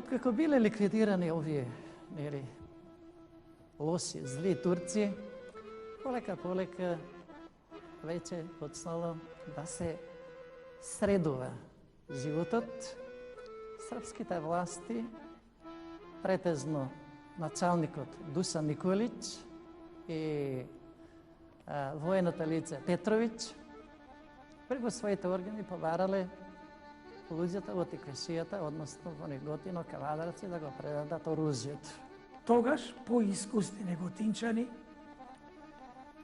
Откако биле ликвидирани овие лоси, зли Турци, полека веќе почнало да се средува животот. Српските власти, претежно началникот Дусан Николич и военото лице Петрович, преку своите органи побарале луѓето во Тиквешијата, односно во Неготино, Кавадарци, да го предадат оружјето. Тогаш поискусни неготинчани,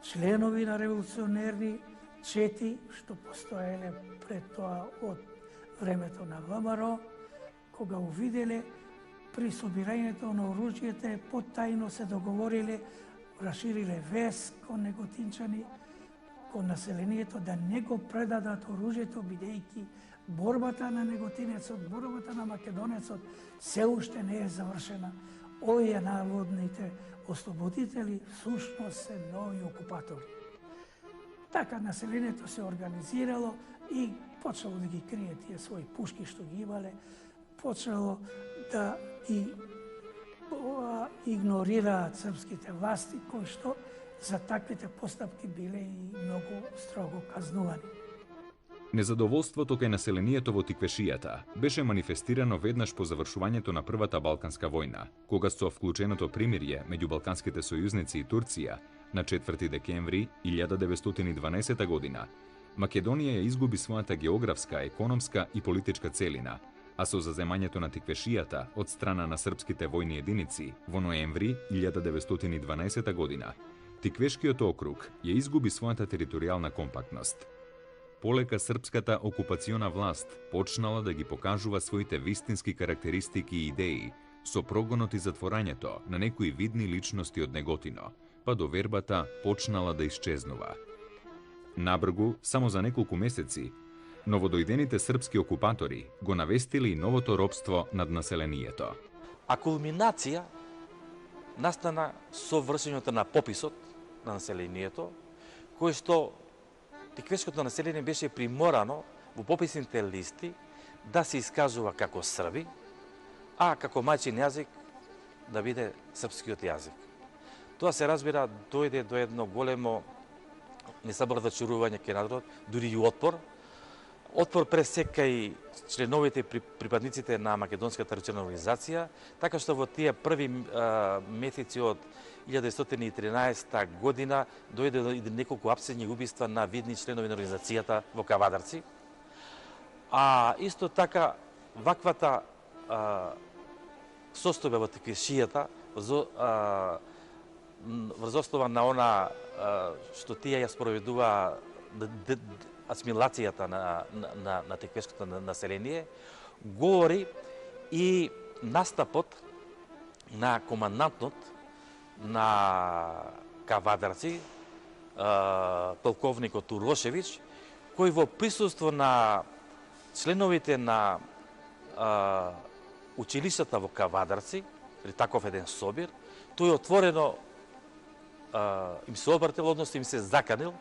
членови на револуционерни чети, што постоеле пред тоа од времето на ВМРО, кога увиделе при собирањето на оружјите, поттајно се договориле, расшириле вест кон неготинчани, кон населението да не го предадат оружјето, бидејќи борбата на неготинецот, борбата на македонецот се уште не е завршена. Овие наводните ослободители всушност се нови окупатори. Така населението се организирало и почнало да ги крие тие своји пушки што ги имале, почнало да ги игнорираат српските власти, кои што за таквите постапки биле и многу строго казнувани. Незадоволството кај населението во Тиквешијата беше манифестирано веднаш по завршувањето на Првата Балканска војна, кога со вклученото примирје меѓу балканските сојузници и Турција на 4 декември 1912 година, Македонија ја изгуби својата географска, економска и политичка целина, а со заземањето на Тиквешијата од страна на српските војни единици во ноември 1912 година, Тиквешкиот округ ја изгуби својата територијална компактност. Полека српската окупациона власт почнала да ги покажува своите вистински карактеристики и идеи со прогонот и затворањето на некои видни личности од Неготино, па до вербата почнала да исчезнува. Набргу, само за неколку месеци, новодојдените српски окупатори го навестиле и новото робство над населението. А кулминација настана со вршењето на пописот на населението, кој што тиквешкото население беше приморано во пописните листи да се искажува како срби, а како мајчин јазик да биде српскиот јазик. Тоа се разбира дојде до едно големо несабордачурување кај народот, дури и отпор. Отпор пред се кај членовите припадниците на Македонската револуционарна организација, така што во тие први месеци од 1913 година дојде и неколку апсени убиства на видни членови на организацијата во Кавадарци. А исто така ваквата состојба во Тиквешијата врз основа на она што тие ја спроведува асимилацијата на тиквешкото население, говори и настапот на командантот на Кавадарци, полковникот Урошевич, кој во присуство на членовите на училиштата во Кавадарци, или таков еден собир, тој отворено им се обратил, односно им се заканил,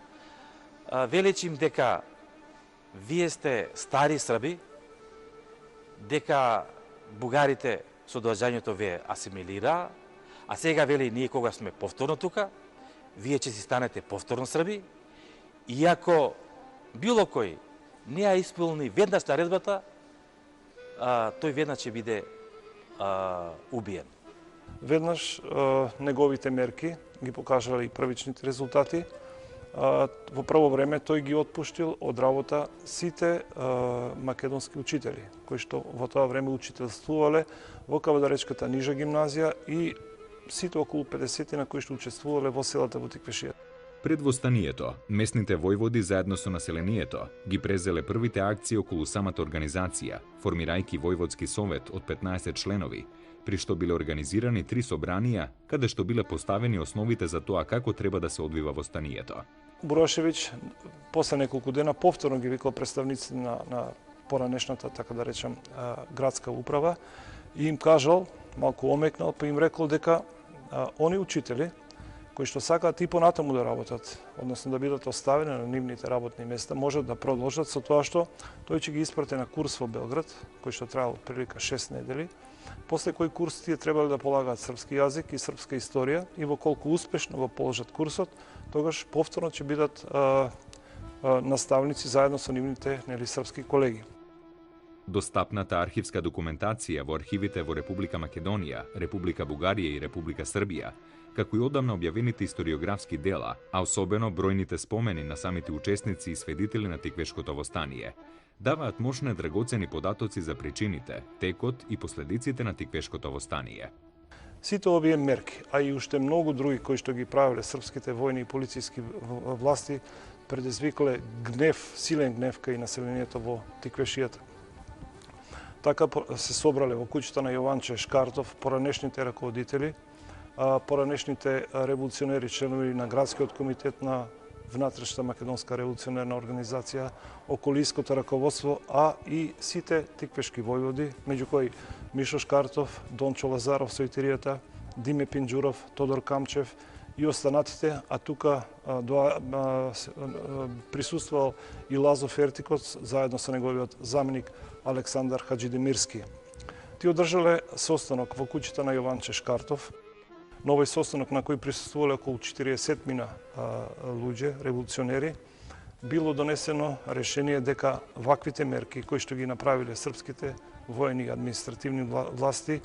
велечи им дека вие сте стари срби, дека бугарите со доаѓањето ве асимилираа, а сега вели ние кога сме повторно тука, вие ќе си станете повторно срби, и ако било кој не ја исполни веднаш наредбата, тој веднаш ќе биде убиен. Веднаш неговите мерки ги покажале и првичните резултати. Во прво време тој ги отпуштил од работа сите македонски учители, кои што во тоа време учителствувале во Кавадаречката нижа гимназија и сите околу 50 на кои што учествувале во селата во Тиквешијата. Пред востанието, местните војводи заедно со населението ги презеле првите акции околу самата организација, формирајќи војводски совет од 15 членови, при што биле организирани 3 собранија, каде што биле поставени основите за тоа како треба да се одвива востанието. Бурошевич после неколку дена повторно ги викал представници на поранешната, така да речем, градска управа и им кажал, малку омекнал, па им рекол дека они учители кои што сакаат и понатаму да работат, односно да бидат оставени на нивните работни места, можат да продолжат со тоа што тој ќе ги испрати на курс во Белград, кој што траел прилика 6 недели, после кој курс тие требале да полагаат српски јазик и српска историја и во колку успешно го положат курсот, тогаш повторно ќе бидат наставници заедно со нивните српски колеги. Достапната архивска документација во архивите во Република Македонија, Република Бугарија и Република Србија, како и одамна објавените историографски дела, а особено бројните спомени на самите учесници и сведители на Тиквешкото востание, даваат мощни драгоцени податоци за причините, текот и последиците на Тиквешкото востание. Сите овие мерки, а и уште многу други кои што ги правеле српските војни и полициски власти, предизвикале гнев, силен гнев кај населението во Тиквешијата. Така се собрале во куќата на Јованче Шкартов поранешните раководители, поранешните револуционери, членови на градскиот комитет на внатрешната македонска револуционерна организација, околиското раководство, а и сите тиквешки војводи, меѓу кои Мишо Шкартов, Дончо Лазаров со Итиријата, Диме Пинџуров, Тодор Камчев и останатите, а тука присуствувал и Лазо Фертикоц заедно со неговиот заменик Александар Хаџидемирски. Тие одржале состанок во куќата на Јованче Шкартов. На овој состанок на кој присуствувале околу 40 луѓе, револуционери, било донесено решение дека ваквите мерки кои што ги направиле српските војни и административни власти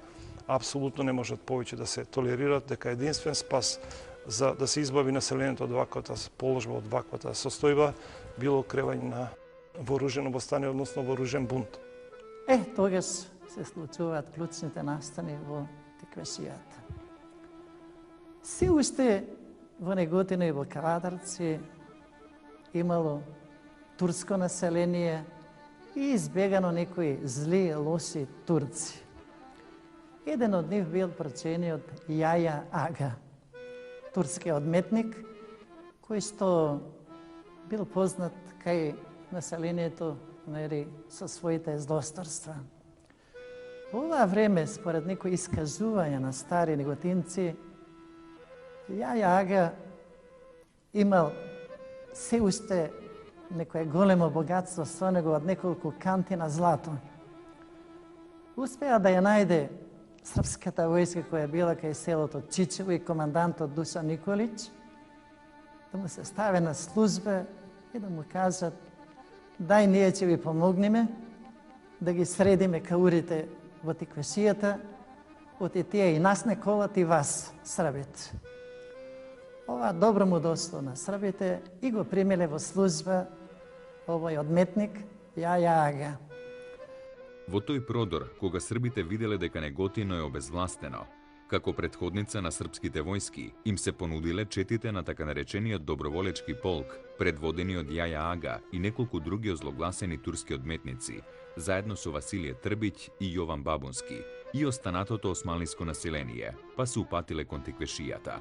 апсолутно не можат повеќе да се толерират, дека единствен спас за да се избави населението од ваквата положба, од ваквата состојба, било кревање на вооружено востание, односно вооружен бунт. Тогаш се случуваат клучните настани во Тиквешијата. Се уште во Неготино и во Кавадарци имало турско население и избегано некои зли, лоши турци. Еден од нив бил прочениот Јаја Ага, турски одметник, кој што бил познат кај населението со своите злосторства. Во ова време, според некои искажувања на стари неготинци, Јаја Ага имал се уште некое големо богатство со него од неколку канти на злато. Успеа да ја најде српската војска која била кај селото Чичево и командантот Душан Николич, да му се ставе на служба и да му кажат: дај, ние ќе ви помогнеме да ги средиме каурите во Тиквешијата, оти тие и нас не колат и вас, србите. Ова добро му дошло на србите и го примиле во служба овој одметник Јаја Ага. Во тој продор, кога србите виделе дека Неготино е обезвластено, како предходница на српските војски, им се понудиле четите на така наречениот доброволечки полк, предводени од Јаја Ага и неколку други озлогласени турски одметници, заедно со Василije Трбиќ и Јован Бабунски и останатото османлиско население, па се упатиле кон Тиквешијата.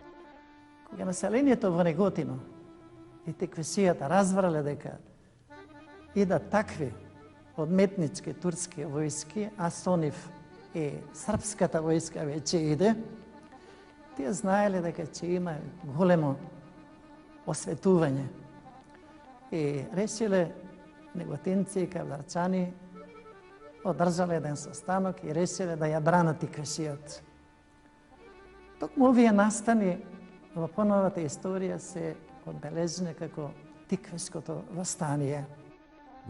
Кога населението во Неготино и Тиквешијата разбрале дека идат такви одметнички турски војски, а со нив и српската војска веќе иде, тие знаеле дека ќе има големо осветување. И решиле неготинци и кавдарчани, одржале еден состанок и решиле да ја бранат Тиквешијата. Токму овие настани во поновата историја се одбележени како Тиквешкото востание.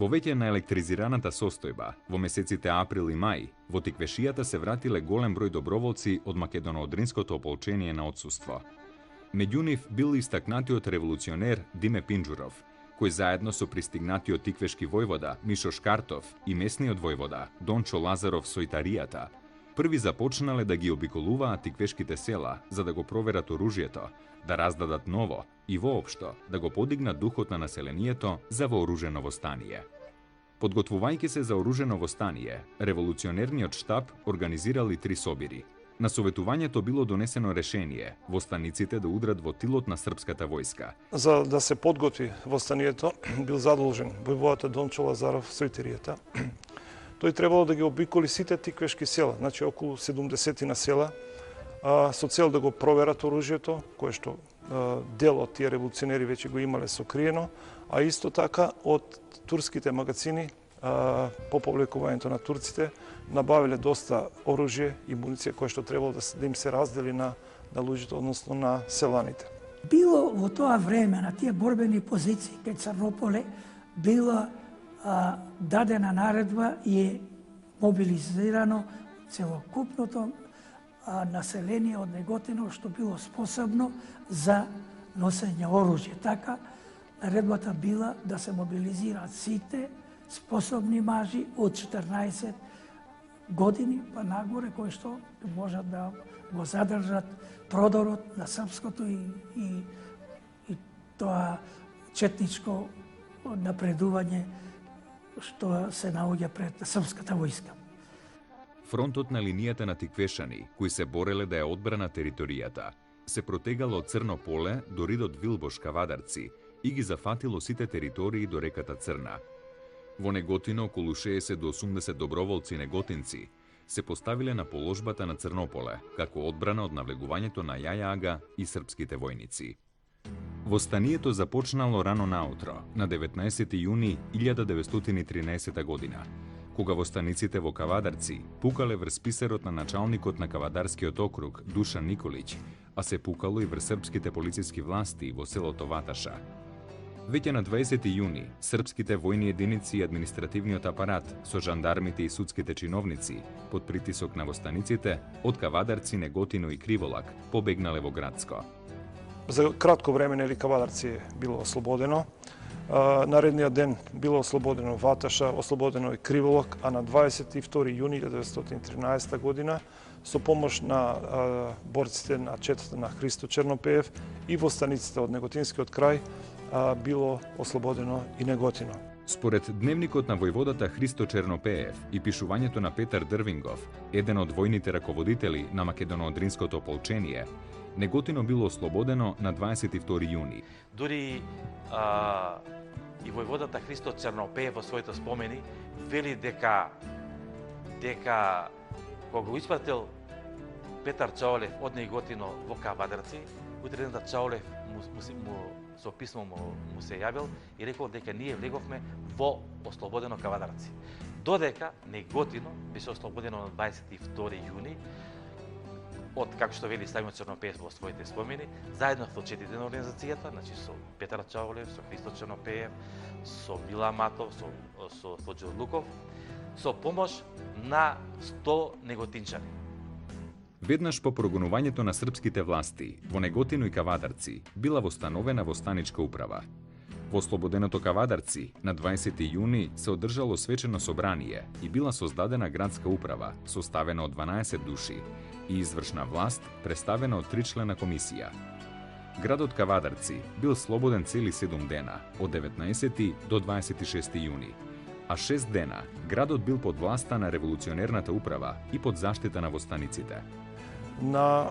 Во веќе наелектризираната состојба, во месеците април и мај, во Тиквешијата се вратиле голем број доброволци од македоно-одринското ополчение на отсуство. Меѓу нив бил истакнатиот револуционер Диме Пинџуров, кој заедно со пристигнатиот тиквешки војвода Мишо Шкартов и месниот војвода Дончо Лазаров со Итаријата, први започнале да ги обиколуваат тиквешките села за да го проверат оружјето, да раздадат ново и воопшто да го подигнат духот на населението за вооружено востание. Подготвувајќи се за оружено востание, револуционерниот штаб организирал и 3 собири. На советувањето било донесено решение востаниците да удрат во тилот на српската војска. За да се подготви востанието, бил задолжен војводата Дончо Лазаров со Итиријата. Тој требало да ги обиколи сите тиквешки села, значи околу 70 на села, со цел да го проверат оружјето, кое што дел од тие револуционери веќе го имале сокриено, а исто така од турските магазини по повлекувањето на турците, набавиле доста оружје и муниција која што требало да им се раздели на луѓето, односно на селаните. Било во тоа време на тие борбени позиции кај Црнополе била дадена наредба и е мобилизирано целокупното население од Неготино што било способно за носење оружје. Така, наредбата била да се мобилизираат сите способни мажи од 14 години па нагоре, кои што можат да го задржат продорот на српското и тоа четничко напредување што се наоѓа пред српската војска. Фронтот на линијата на Тиквешани, кои се бореле да ја одбрана територијата, се протегало од Црно поле до ридот Вилбош-Кавадарци и ги зафатило сите територии до реката Црна. Во Неготино околу 60 до 80 доброволци неготинци се поставиле на положбата на Црнополе, како одбрана од навлегувањето на Јаја Ага и српските војници. Востанието започнало рано наутро, на 19 јуни 1913 година, кога востаниците во Кавадарци пукале врз писарот на началникот на Кавадарскиот округ Душан Николиќ, а се пукало и врз српските полициски власти во селото Ваташа. Веќе на 20 јуни, српските војни единици и административниот апарат со жандармите и судските чиновници, под притисок на востаниците, од Кавадарци, Неготино и Криволак побегнале во Градско. За кратко време Кавадарци било ослободено. Наредниот ден било ослободено Ваташа, ослободено и Криволак, а на 22 јуни 1913 година со помош на борците на четата на Христо Чернопеев и востаниците од Неготинскиот крај било ослободено и Неготино. Според дневникот на војводата Христо Чернопеев и пишувањето на Петар Дрвингов, еден од војните раководители на Македоно-Одринското ополчение, Неготино било ослободено на 22 јуни. Дури и војводата Христо Чернопеев во своите спомени вели дека кога го испратил Петар Чаолев од Неготино во Кавадарци, утредната Чаолев со писмо му се јавил и рекол дека ние влеговме во ослободено Кавадарци. Додека Неготино беше ослободено на 22 јуни од, како што вели самиот Чернопеев во своите спомени, заедно со четите на организацијата, значи со Петар Чаолев, со Христо Чернопеев, со Мила Матов, со Фоџо Луков, со помош на 100 неготинчани. Веднаш по прогонувањето на српските власти во Неготино и Кавадарци била востановена востаничка управа. Во ослободеното Кавадарци на 20 јуни се одржало свечено собрание и била создадена градска управа, составена од 12 души, и извршна власт представена од 3-члена комисија. Градот Кавадарци бил слободен цели 7 дена, од 19 до 26 јуни, а 6 дена градот бил под власта на револуционерната управа и под заштита на востаниците. На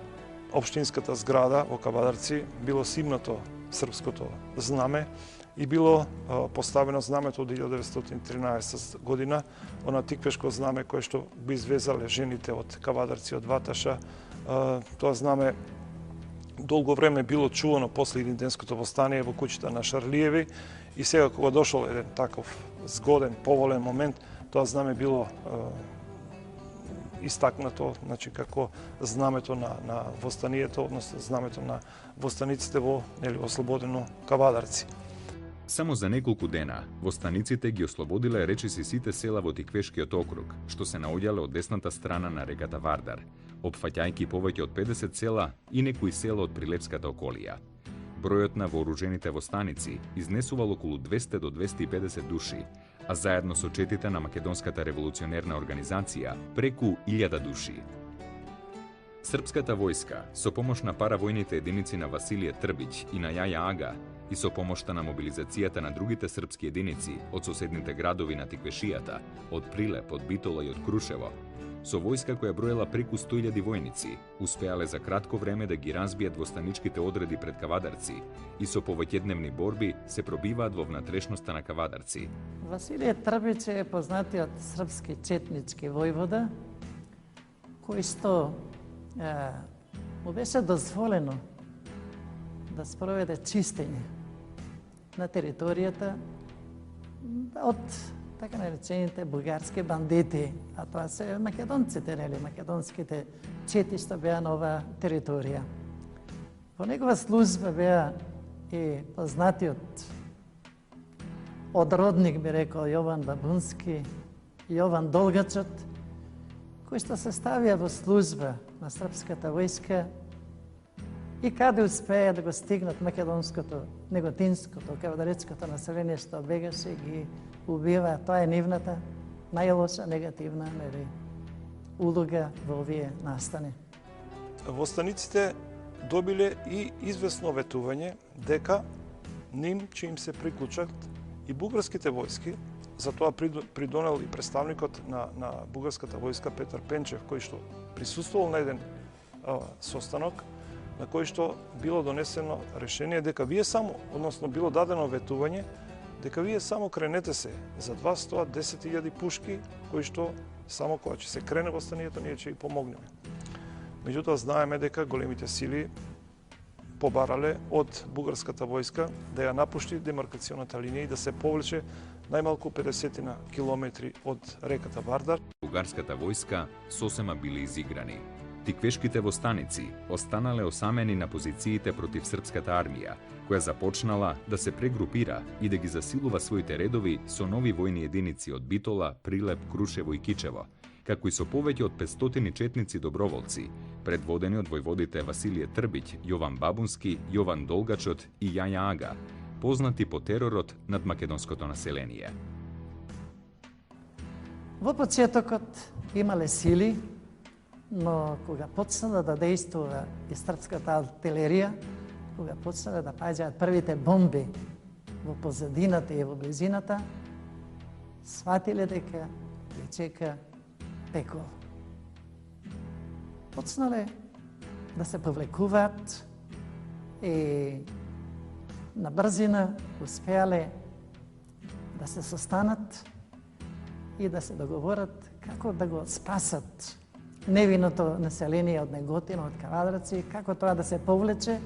општинската зграда во Кавадарци било симнато српското знаме и било поставено знамето од 1913 година, она тиквешко знаме кое што би извезале жените од Кавадарци, од Ваташа. Тоа знаме долго време било чувано после Илинденското востание во куќата на Шарлиеви и сега кога дошол еден таков згоден, поволен момент, тоа знаме било истакнато, значи како знамето на востанието, односно знамето на востаниците во ослободено Кавадарци. Само за неколку дена востаниците ги ослободиле речиси сите села во Тиквешкиот округ, што се наоѓале од десната страна на реката Вардар, опфаќајќи повеќе од 50 села и некои села од прилепската околија. Бројот на вооружените востаници изнесувал околу 200 до 250 души, а заедно со четите на Македонската револуционерна организација преку 1000 души. Српската војска, со помош на паравојните единици на Василije Трбиć и на Јаја Ага, и со помошта на мобилизацијата на другите српски единици од соседните градови на Тиквешијата, од Прилеп, од Битола и од Крушево, со војска која броела преку 100.000 војници, успеале за кратко време да ги разбијат востаничките одреди пред Кавадарци и со повеќедневни борби се пробиваат во внатрешноста на Кавадарци. Василije Трбиć е познатиот српски четнички војвода, кој што му беше дозволено да спроведе чистење на територијата од така наречените бугарски бандити, а тоа се македонците, нели, македонските чети што беа на оваа територија. Во негова служба беа и познатиот одродник, би рекол, Јован Бабунски, Јован Долгачот, кои што се ставија во служба на српската војска и каде успеа да го стигнат македонското, неготинското, кавадарецкото население што бегаше, ги убива. Тоа е нивната најлоша негативна улога во овие настани. Востаниците добиле и известно ветување дека ним че им се приклучат и бугарските војски. Затоа придонел и представникот на бугарската војска Петар Пенчев, кој што присуствувал на еден состанок, на кој што било донесено решение дека вие само, односно било дадено ветување, дека вие само кренете се за 210.000 пушки, кои што само кога ќе се крене востанието, ние ќе и помогнеме. Меѓутоа, знаеме дека големите сили побарале од бугарската војска да ја напушти демаркационата линија и да се повлече најмалку 50 километри од реката Вардар. Бугарската војска сосема били изиграни. Тиквешките востаници останале осамени на позициите против српската армија, која започнала да се прегрупира и да ги засилува своите редови со нови војни единици од Битола, Прилеп, Крушево и Кичево, како и со повеќе од 500 четници доброволци, предводени од војводите Василije Трбиќ, Јован Бабунски, Јован Долгачот и Јаја Ага, познати по теророт над македонското население. Во почетокот имале сили, но кога почнала да действува и српската артилерија, кога почнале да паѓаат првите бомби во позадината и во близината, сватиле дека ги чека пекол. Почнале да се повлекуваат и на брзина успеале да се состанат и да се договорат како да го спасат невиното население од Неготино, од Кавадарци, како тоа да се повлече,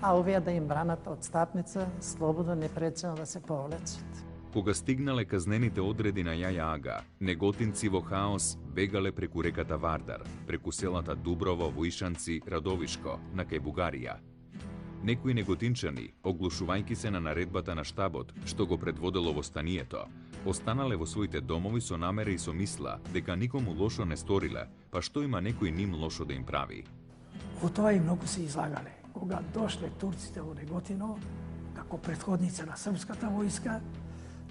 а овие да им бранат од стапница, слободно, непречено да се повлечат. Кога стигнале казнените одреди на Јаја Ага, неготинци во хаос бегале преку реката Вардар, преку селата Дуброво, Воишанци, Радовишко, на кај Бугарија. Некои неготинчани, оглушувајќи се на наредбата на штабот, што го предводело востанието, останале во своите домови со намера и со мисла дека никому лошо не сториле, па што има некој ним лошо да им прави. Во тоа и многу се излагале. Кога дошле турците во Неготино, како предходница на српската војска,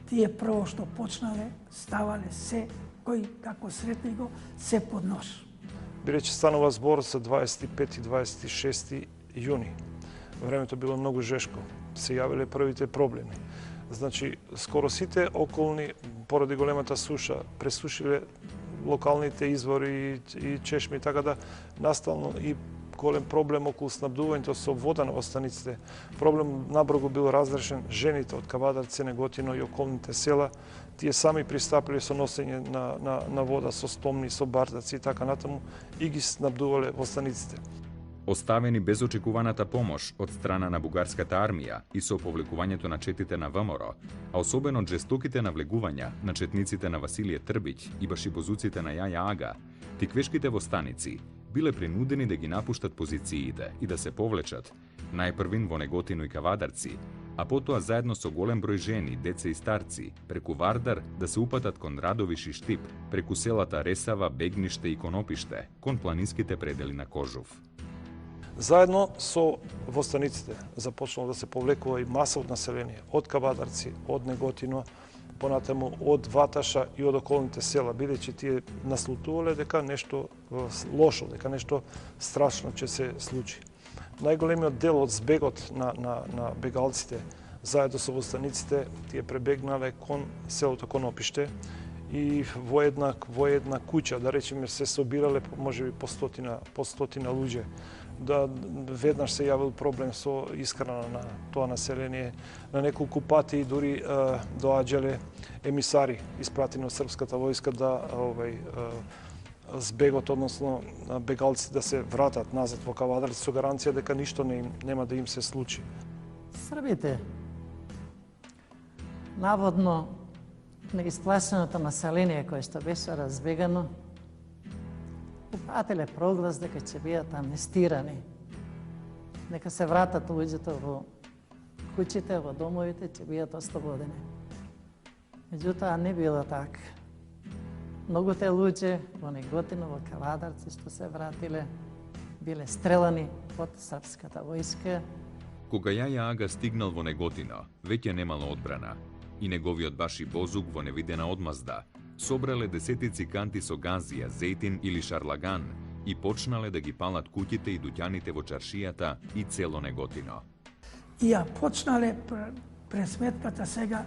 тие прво што почнале, ставале се, кој како сретни го, се под нож. Бидејќи станува збор за 25 и 26 јуни. Времето било многу жешко. Се јавиле првите проблеми. Значи, скоро сите околни, поради големата суша, пресушиле локалните извори и чешми, така да настално и голем проблем околу снабдувањето со вода на востаниците. Проблем набрзо бил разрешен. Жените од Кавадарци, Неготино и околните села, тие сами пристапиле со носење на вода, со стомни, со бардаци и така натаму, и ги снабдувале востаниците. Оставени без очекуваната помош од страна на бугарската армија и со повлекувањето на четите на ВМРО, а особено од жестоките навлегувања на четниците на Василije Трбиќ и башибозуците на Јаја Ага, тиквешките востаници биле принудени да ги напуштат позициите и да се повлечат, најпрвин во Неготино и Кавадарци, а потоа заедно со голем број жени, деца и старци, преку Вардар да се упатат кон Радовиш и Штип, преку селата Ресава, Бегниште и Конопиште, кон планинските предели на Кожув. Заедно со востаниците започнало да се повлекува и маса од население, од Кавадарци, од Неготино, понатаму од Ваташа и од околните села, бидејќи тие наслутувале дека нешто лошо, дека нешто страшно ќе се случи. Најголемиот дел од збегот на бегалците, заедно со востаниците, тие пребегнале кон селото Конопиште и во една куќа, да речеме, се собирале можеби по стотина луѓе. Да веднаш се јавил проблем со исхрана на тоа население. На неколку пати дури доаѓале емисари испратени од српската војска да збегот, односно бегалци да се вратат назад во Кавадарци со гаранција дека ништо нема да им се случи. Србите наводно неисплашеното население кое што беше разбегано, упателе проглас дека ќе бидат амнестирани. Нека се вратат луѓето во куќите, во домовите, ќе бидат ослободени. Меѓутоа не било така. Многу те луѓе во Неготино, во Кавадарци што се вратиле, биле стрелани од српската војска. Кога Јаја Ага стигнал во Неготино, веќе немало одбрана и неговиот баши Бозук во невидена одмазда собрале десетици канти со газија, зејтин или шарлаган и почнале да ги палат куќите и дуќаните во чаршијата и цело Неготино. И ја почнале пред сметката сега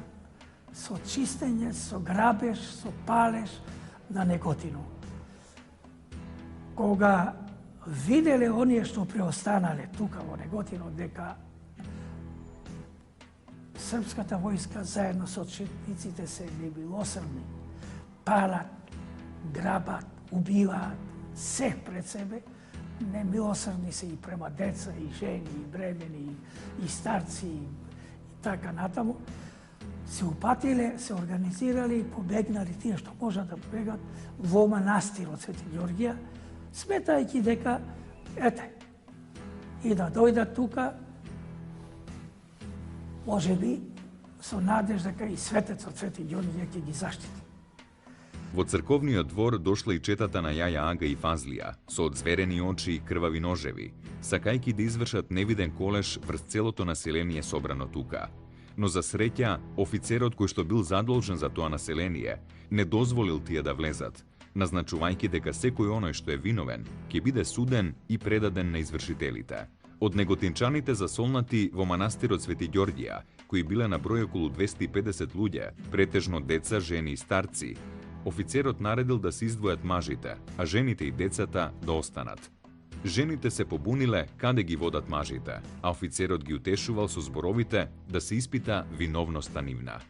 со чистење, со грабеж, со палеж на Неготино. Кога виделе оние што преостанале тука во Неготино дека српската војска заедно со четниците се немилосрдни, палат, грабат, убиваат се пред себе, немилосрдни се и према деца, и жени, и бремени, и старци, и така натаму, се упатиле, се организирали и побегнали тие што можат да побегат во манастирот Свети Ѓорѓија, сметајќи дека, ете, и да дојдат тука, може би со надеж дека и светецот Свети Ѓорѓе ќе ги заштити. Во црковниот двор дошла и четата на Јаја Ага и Фазлија, со одзверени очи и крвави ножеви, сакајки да извршат невиден колеш врз целото население собрано тука. Но за среќа, офицерот кој што бил задолжен за тоа население, не дозволил тие да влезат, назначувајќи дека секој оној што е виновен ќе биде суден и предаден на извршителите. Од неготинчаните засолнати во манастирот Свети Ѓорѓија, кои биле на број околу 250 луѓе, претежно деца, жени и старци, офицерот наредил да се издвојат мажите, а жените и децата да останат. Жените се побуниле каде ги водат мажите, а офицерот ги утешувал со зборовите да се испита виновноста нивна.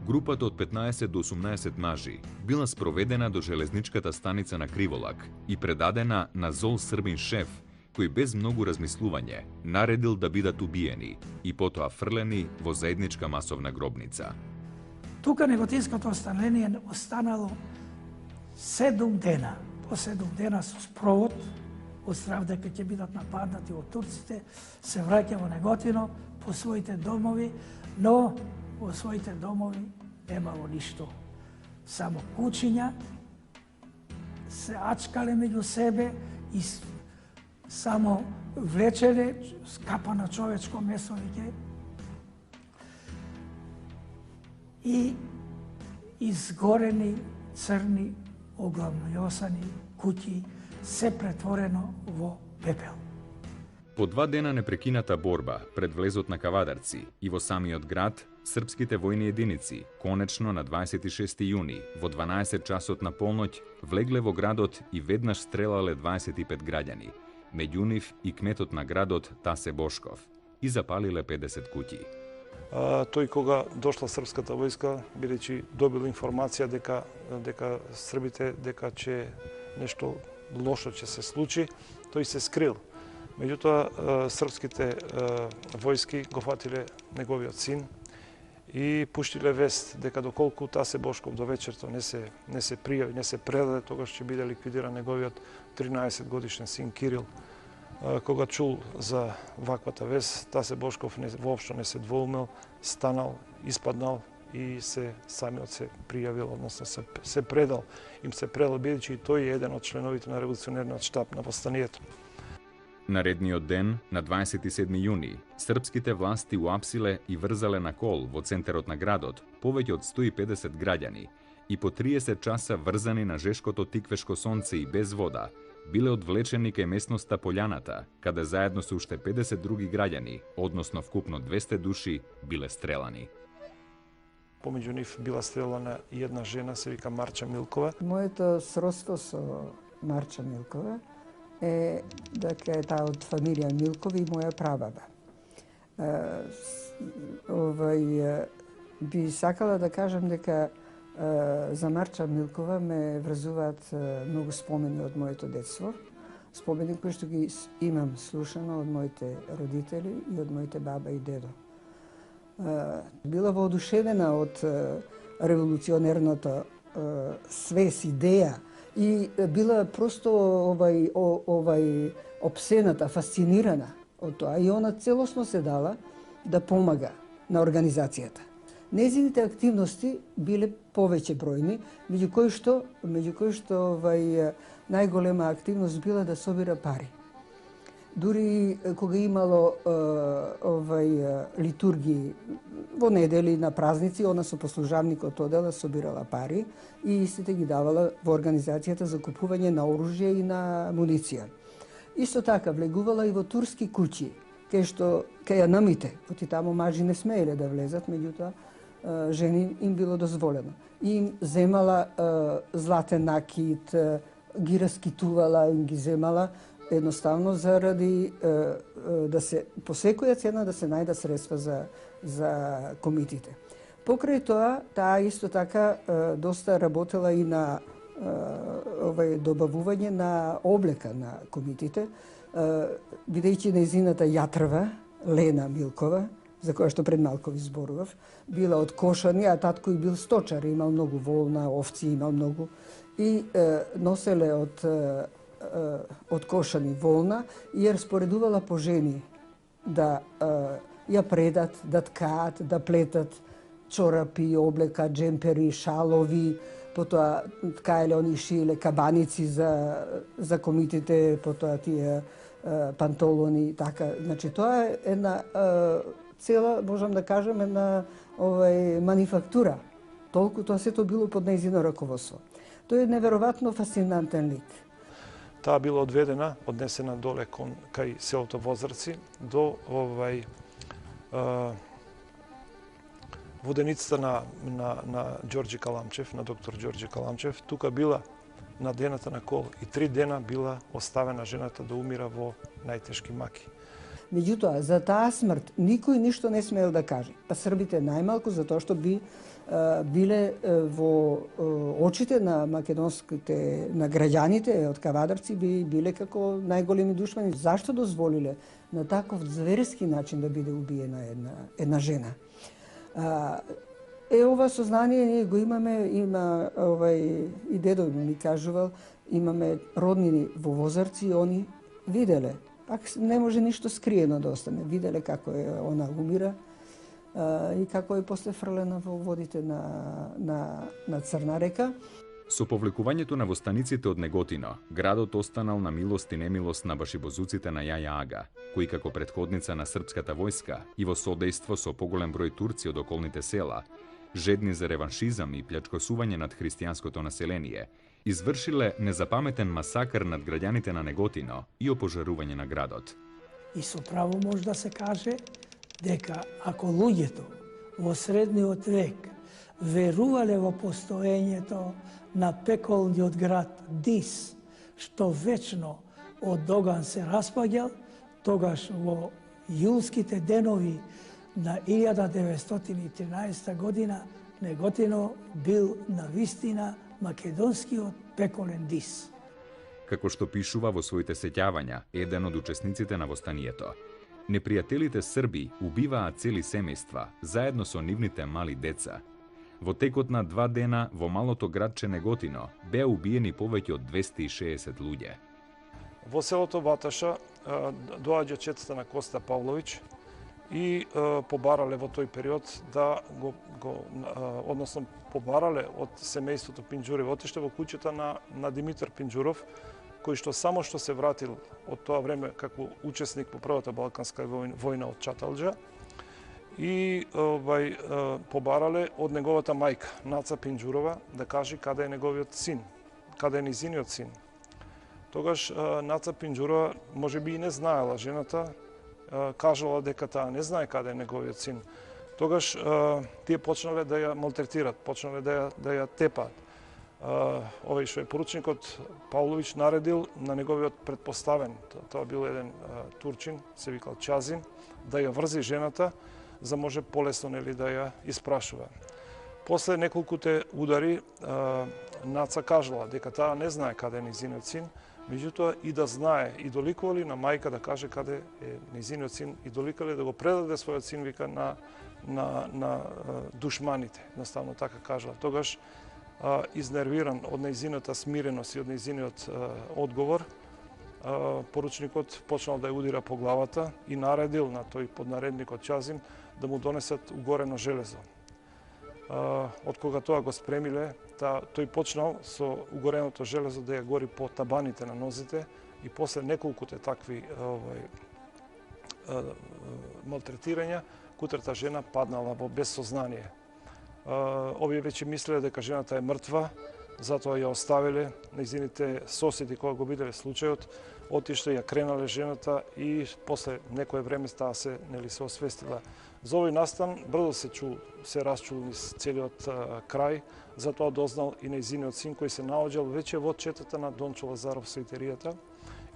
Групата од 15 до 18 мажи била спроведена до железничката станица на Криволак и предадена на зол србин шеф, кој без многу размислување наредил да бидат убиени и потоа фрлени во заедничка масовна гробница. Тука неготинското останение останало 7 дена. По 7 дена со спровод, од страв дека ќе бидат нападнати од турците, се враќа во Неготино по своите домови, но во своите домови немало ништо. Само кучиња се ачкале меѓу себе и само влечеле скапано човечко месо и изгорени црни оглавнојосани куќи се претворено во пепел. По 2 дена непрекината борба пред влезот на Кавадарци и во самиот град, српските војни единици конечно на 26 јуни во 12 часот на полноќ влегле во градот и веднаш стрелале 25 граѓани, меѓу нив и кметот на градот Тасе Бошков, и запалиле 50 куќи. Тој кога дошла српската војска, бидејќи добил информација дека србите дека ќе нешто лошо ќе се случи, тој се скрил. Меѓутоа српските војски го фатиле неговиот син и пуштиле вест дека доколку Тасе Бошков до вечерто не се пријави, не се предаде, тогаш ќе биде ликвидиран неговиот 13 годишен син Кирил. Кога чул за ваквата вест, Тасе Бошков воопшто не се двоумел, станал, испаднал и самиот се пријавил, односно се предал. Им се предал, бидејќи и тој е еден од членовите на револуционерниот штаб на востанието. Наредниот ден, на 27 јуни, српските власти уапсиле и врзале на кол во центарот на градот повеќе од 150 граѓани и по 30 часа врзани на жешкото тиквешко сонце и без вода, биле одвлечени кај местноста Полјаната, каде заедно со уште 50 други граѓани, односно вкупно 200 души, биле стрелани. Помеѓу нив била стрелана и една жена, се вика Марча Милкова. Моето сродство со Марча Милкова е дека е таа од фамилија Милкови и моја прабаба. Би сакала да кажам дека за Марча Милкова ме врзуваат многу спомени од моето детство, спомени кои што ги имам слушано од моите родители и од моите баба и дедо. била воодушевена од револуционерната свес, идеја и била просто опсената, фасцинирана од тоа и она целосно се дала да помага на организацијата. Незините активности биле повеќе бројни, меѓу кои што најголема активност била да собира пари. Дури кога имало литургии во недели на празници, она со послужавникот одела, собирала пари и истите ги давала во организацијата за купување на оружје и на амуниција. Исто така влегувала и во турски куќи, кај јанамите, оти таму мажи не смееле да влезат, меѓутоа жени им било дозволено. И им земала златен накит, ги раскитувала, им ги земала, едноставно заради да се по секоја цена да се најда средства за комитите. Покрај тоа, таа исто така доста работела и на добавување на облека на комитите, бидејќи нејзината јатрва, Лена Милкова, за која што пред малку ви зборував, била од Кошани, а татко и бил сточар, имал многу волна, овци имал многу, и носеле од Кошани волна и ја распоредувала по жени да ја предат, да ткаат, да плетат чорапи, облека, джемпери, шалови, потоа ткаеле они шиеле кабаници за комитите, потоа тие пантолони, така. Значи тоа е една цела, можам да кажем, една манифактура. Толку тоа сето било под нејзино раководство. Тој е неверојатно фасцинантен лик. Таа била однесена доле кај селото Возрци до воденицата на Ѓорѓи Каламчев, на доктор Ѓорѓи Каламчев. Тука била на дената на кол и 3 дена била оставена жената да умира во најтешки маки. Меѓутоа, за таа смрт никој ништо не смеел да каже. Па србите најмалку затоа што биле во очите на македонските, на граѓаните од Кавадарци биле како најголеми душмани. Зашто дозволиле на таков зверски начин да биде убиена една жена? Ова сознание ние го имаме, и дедо ми кажувал, имаме роднини во Возарци и они виделе. Пак не може ништо скриено да остане. Виделе како она умира и како е после фрлена во водите на Црна река. Со повлекувањето на востаниците од Неготино, градот останал на милост и немилост на башибозуците на Јаја Ага, кои како претходница на српската војска и во содејство со поголем број турци од околните села, жедни за реваншизам и плячкосување над христијанското население, извршиле незапаметен масакр над граѓаните на Неготино и опожарување на градот. И со право може да се каже дека ако луѓето во средниот век верувале во постоењето на пеколниот град Дис, што вечно од Доган се распаѓал, тогаш во јулските денови на 1913 година Неготино бил навистина македонскиот пеколен Дис. Како што пишува во своите сеќавања еден од учесниците на востанието, непријателите Срби убиваат цели семејства заедно со нивните мали деца. Во текот на 2 дена во малото градче Неготино беа убиени повеќе од 260 луѓе. Во селото Ваташа доаѓа четата на Коста Павловиќ и побарале во тој период да односно побарале од семејството Пинџуреви. Отишле во куќата на Димитар Пинџуров, кој што само што се вратил од тоа време како учесник во Првата Балканска војна од Чаталџа и побарале од неговата мајка Наца Пинџурова да каже каде е неговиот син, каде е низиниот син. Тогаш Наца Пинџурова можеби и не знаела жената, кажала дека таа не знае каде е неговиот син. Тогаш тие почнале да ја малтретираат, почнале да ја тепаат. Овој што е поручникот Павловиќ наредил на неговиот предпоставен, тоа бил еден турчин, се викал Чазин, да ја врзи жената, за може полесно да ја испрашува. После неколкуте удари Наца кажала дека таа не знае каде е низиниот син, Меѓутоа и да знае, и доликували на мајка да каже каде е нејзиниот син и доликали да го предаде својот син, вика, на душманите, едноставно така кажала. Тогаш, изнервиран од нејзината смиреност и од нејзиниот одговор, поручникот почнал да ја удира по главата и наредил на тој поднаредникот Чазим да му донесат угорено железо. Од кога тоа го спремиле, тој почнал со угореното железо да ја гори по табаните на нозите и после неколкуте такви малтретирања, кутрата жена паднала во безсознание. Овие веќе мислеле дека жената е мртва, затоа ја оставиле. Нејзините соседи кога го виделе случајот, отишле, ја кренале жената и после некое време таа се освестила. За овој настан брзо се расчул низ целиот крај, затоа дознал и нејзиниот син кој се наоѓал веќе во четата на Дончо Лазаров со итеријата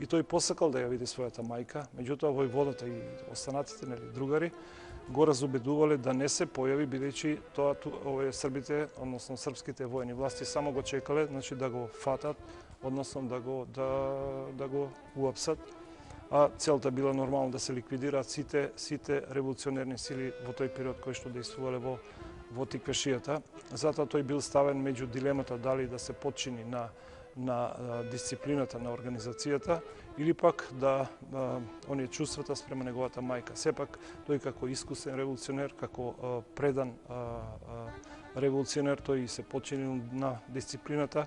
и тој посакал да ја види својата мајка, меѓутоа војводата и останатите другари го разубедувале да не се појави, бидејќи овие србите, односно српските војни власти само го чекале, значи да го фатат, односно да го уапсат, а целта била нормално да се ликвидираат сите револуционерни сили во тој период кои што действувале во Тиквешијата. Затоа тој бил ставен меѓу дилемата дали да се подчини на дисциплината на организацијата или пак да оние чувствата спрема неговата мајка. Сепак тој како искусен револуционер, како предан револуционер, тој се подчинил на дисциплината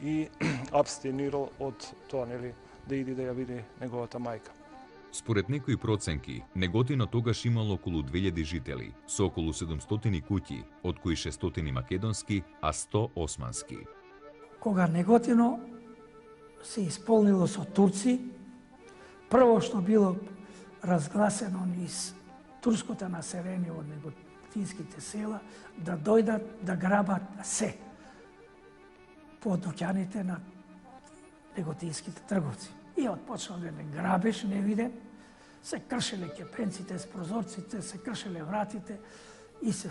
и абстенирал од тоа, да иди да ја види неговата мајка. Според некои проценки, Неготино тогаш имало околу 2000 жители, со околу 700 куќи, од кои 600 македонски, а 100 османски. Кога Неготино се исполнило со турци, прво што било разгласено низ турското население од неготинските села, да дојдат да грабат се по доќаните на неготинските трговци. И отпочнал еден грабеж невиден, се кршеле ќепенците с прозорците, се кршеле вратите и се